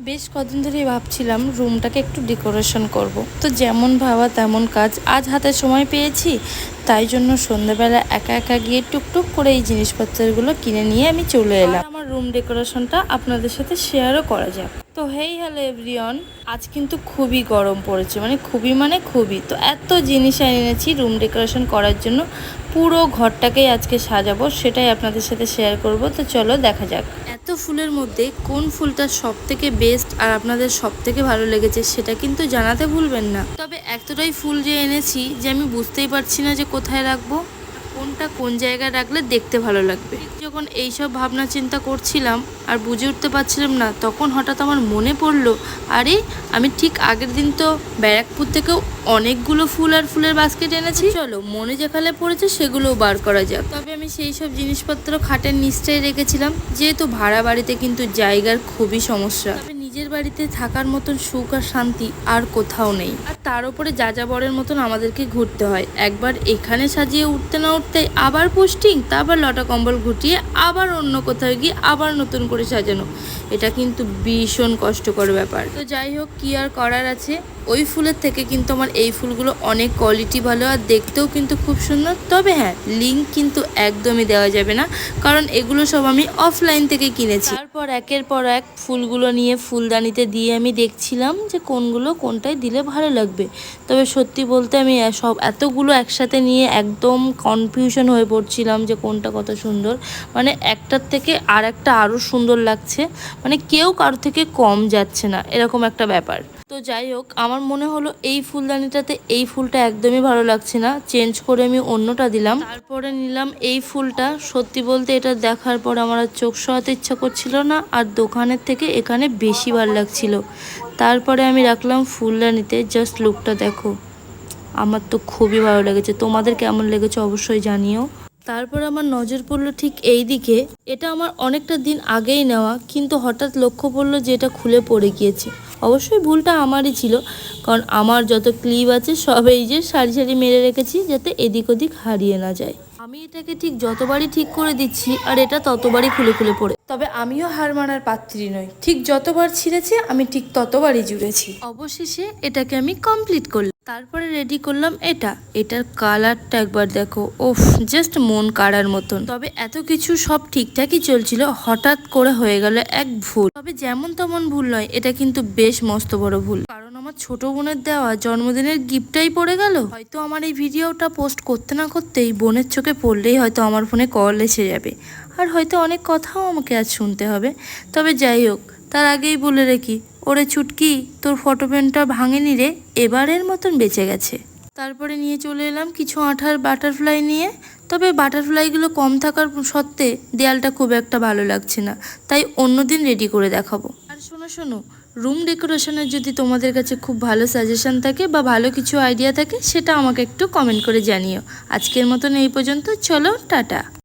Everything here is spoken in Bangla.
বেশ কদিন ধরেই ভাবছিলাম রুমটাকে একটু ডেকোরেশন করব। তো যেমন ভাবা তেমন কাজ, আজ হাতে সময় পেয়েছি, তাই জন্য সন্ধ্যাবেলা একা একা গিয়ে টুকটুক করে এই জিনিসপত্রগুলো কিনে নিয়ে আমি চলে এলাম। আমার রুম ডেকোরেশনটা আপনাদের সাথে শেয়ারও করা যাক। তো হেই হ্যালো এভরিওয়ান, আজ কিন্তু খুবই গরম পড়েছে, মানে খুবই। তো এত জিনিস এনেছি রুম ডেকোরেশন করার জন্য, পুরো ঘরটাকেই আজকে সাজাবো, সেটাই আপনাদের সাথে শেয়ার করব। তো চলো দেখা যাক এত ফুলের মধ্যে কোন ফুলটা সব থেকে বেস্ট আর আপনাদের সব থেকে ভালো লেগেছে সেটা কিন্তু জানাতে ভুলবেন না। তবে এতটাই ফুল যে এনেছি যে আমি বুঝতেই পারছি না যে কোথায় রাখবো, কোনটা কোন জায়গায় রাখলে দেখতে ভালো লাগবে। যখন এইসব ভাবনা চিন্তা করছিলাম আর বুঝে উঠতে পারছিলাম না, তখন হঠাৎ আমার মনে পড়লো, আরে আমি ঠিক আগের দিন তো ব্যারাকপুর থেকেও অনেকগুলো ফুল আর ফুলের বাস্কেট এনেছি, চলো মনে যেখানে পড়েছে সেগুলোও বার করা যাক। তবে আমি সেই সব জিনিসপত্র খাটের নিচটাই রেখেছিলাম, যেহেতু ভাড়া বাড়িতে কিন্তু জায়গার খুবই সমস্যা। তবে নিজের বাড়িতে থাকার মতন সুখ আর শান্তি আর কোথাও নেই। আর তার উপরে যাযাবরের মতন আমাদেরকে ঘুরতে হয়, একবার এখানে সাজিয়ে উঠতে না উঠতেই আবার পোস্টিং, তারপর লটা কম্বল ঘুটিয়ে আবার অন্য কোথাও গিয়ে আবার নতুন করে সাজানো, এটা কিন্তু ভীষণ কষ্টকর ব্যাপার। তো যাই হোক, কি আর করার আছে, ওই ফুলের থেকে কিন্তু আমার এই ফুলগুলো অনেক কোয়ালিটি ভালো আর দেখতেও কিন্তু খুব সুন্দর। তবে হ্যাঁ, লিঙ্ক কিন্তু একদমই দেওয়া যাবে না, কারণ এগুলো সব আমি অফলাইন থেকে কিনেছি। তারপর একের পর এক ফুলগুলো নিয়ে ফুলদানিতে দিয়ে আমি দেখছিলাম যে কোনগুলো কোনটায় দিলে ভালো লাগবে। তবে সত্যি বলতে আমি এতগুলো একসাথে নিয়ে একদম কনফিউশন হয়ে পড়ছিলাম যে কোনটা কত সুন্দর, মানে একটার থেকে আর একটা আরও সুন্দর লাগছে, মানে কেউ কারো থেকে কম যাচ্ছে না, এরকম একটা ব্যাপার। তো যাই হোক, আমার মনে হলো এই ফুলদানিটাতে এই ফুলটা একদমই ভালো লাগছে না, চেঞ্জ করে আমি অন্যটা দিলাম। তারপরে নিলাম এই ফুলটা। সত্যি বলতে এটা দেখার পর আমার আর চোখ সরাতে ইচ্ছা করছিল না, আর দোকানের থেকে এখানে বেশি ভালো লাগছিল। তারপরে আমি রাখলাম ফুলদানিতে। জাস্ট লুকটা দেখো, আমার তো খুবই ভালো লেগেছে, তোমাদের কেমন লেগেছে অবশ্যই জানিও। তারপর আমার নজর পড়লো ঠিক এই দিকে, এটা আমার অনেকটা দিন আগেই নেওয়া, কিন্তু হঠাৎ লক্ষ্য পড়লো যে এটা খুলে পড়ে গিয়েছে। অবশ্যই ভুলটা আমারই ছিল, কারণ আমার যত ক্লিপ আছে সব এই যে সারি সারি মেরে রেখেছি, যাতে এদিক ওদিক হারিয়ে না যায়। আমি এটাকে ঠিক যতবারই ঠিক করে দিচ্ছি আর এটা ততবারই খুলে খুলে পড়ে। তবে আমিও হার মানার পাত্রী নই, ঠিক যতবার ছিঁড়েছে আমি ঠিক ততবারই জুড়েছি। অবশেষে এটাকে আমি কমপ্লিট করলাম। তারপরে রেডি করলাম এটার কালারটা একবার দেখো, ওফ, জাস্ট মন কাড়ার মতন। তবে এত কিছু সব ঠিকঠাকই চলছিল, হঠাৎ করে হয়ে গেল এক ভুল। তবে যেমন তেমন ভুল নয়, এটা কিন্তু বেশ মস্ত বড় ভুল, কারণ আমার ছোট বোনের দেওয়া জন্মদিনের গিফটটাই পড়ে গেল। হয়তো আমার এই ভিডিওটা পোস্ট করতে না করতেই বোনের চোখে পড়লেই হয়তো আমার ফোনে কল এসে যাবে, আর হয়তো অনেক কথাও আমাকে আজ শুনতে হবে। তবে যাই হোক, তার আগেই বলে রাখি, ওরে ছুটকি, তোর ফটো ফ্রেমটা ভাঙেনি রে, এবারের মতন বেঁচে গেছে। তারপরে নিয়ে চলে এলাম কিছু আঠার বাটারফ্লাই নিয়ে। তবে বাটারফ্লাইগুলো কম থাকার সত্ত্বে দেয়ালটা খুব একটা ভালো লাগছে না, তাই অন্যদিন রেডি করে দেখাবো। আর শোনো, রুম ডেকোরেশনের যদি তোমাদের কাছে খুব ভালো সাজেশন থাকে বা ভালো কিছু আইডিয়া থাকে, সেটা আমাকে একটু কমেন্ট করে জানিও। আজকের মতন এই পর্যন্ত, চলো টাটা।